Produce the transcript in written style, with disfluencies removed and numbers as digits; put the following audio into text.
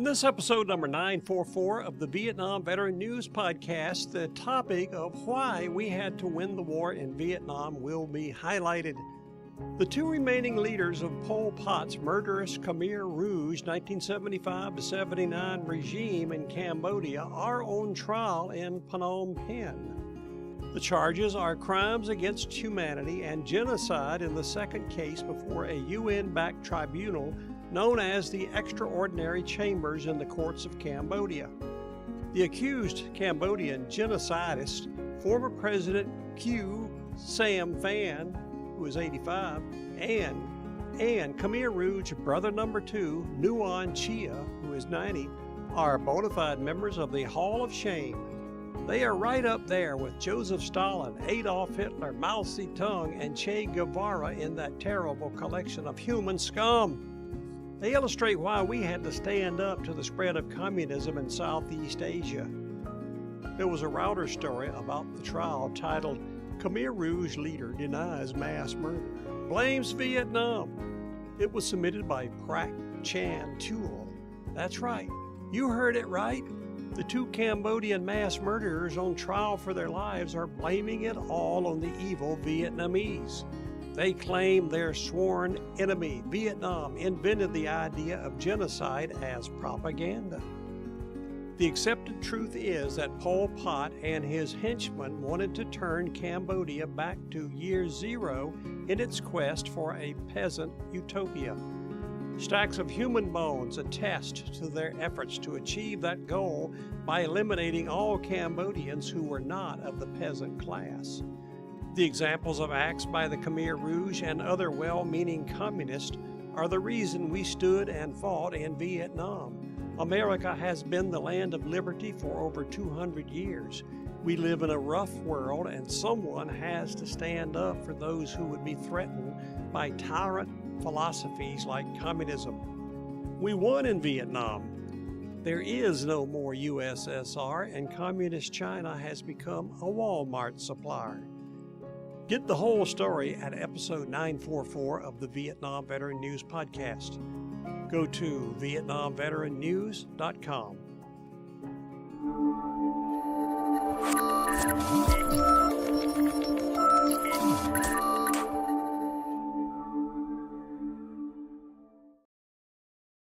this episode number 944 of the Vietnam Veteran News Podcast, the topic of why we had to win the war in Vietnam will be highlighted. The two remaining leaders of Pol Pot's murderous Khmer Rouge 1975-79 regime in Cambodia are on trial in Phnom Penh. The charges are crimes against humanity and genocide in the second case before a UN-backed tribunal known as the Extraordinary Chambers in the Courts of Cambodia. The accused Cambodian genocidist, former President Khieu Sam Phan, who is 85, and Khmer Rouge brother number 2, Nuon Chea, who is 90, are bona fide members of the Hall of Shame. They are right up there with Joseph Stalin, Adolf Hitler, Mao Zedong, and Che Guevara in that terrible collection of human scum. They illustrate why we had to stand up to the spread of communism in Southeast Asia. There was a Reuters story about the trial titled, "Khmer Rouge Leader Denies Mass Murder, Blames Vietnam." It was submitted by Prak Chan Tuol. That's right, you heard it right. The two Cambodian mass murderers on trial for their lives are blaming it all on the evil Vietnamese. They claim their sworn enemy, Vietnam, invented the idea of genocide as propaganda. The accepted truth is that Pol Pot and his henchmen wanted to turn Cambodia back to year zero in its quest for a peasant utopia. Stacks of human bones attest to their efforts to achieve that goal by eliminating all Cambodians who were not of the peasant class. The examples of acts by the Khmer Rouge and other well-meaning communists are the reason we stood and fought in Vietnam. America has been the land of liberty for over 200 years. We live in a rough world, and someone has to stand up for those who would be threatened by tyrant philosophies like communism. We won in Vietnam. There is no more USSR, and Communist China has become a Walmart supplier. Get the whole story at episode 944 of the Vietnam Veteran News Podcast. Go to VietnamVeteranNews.com.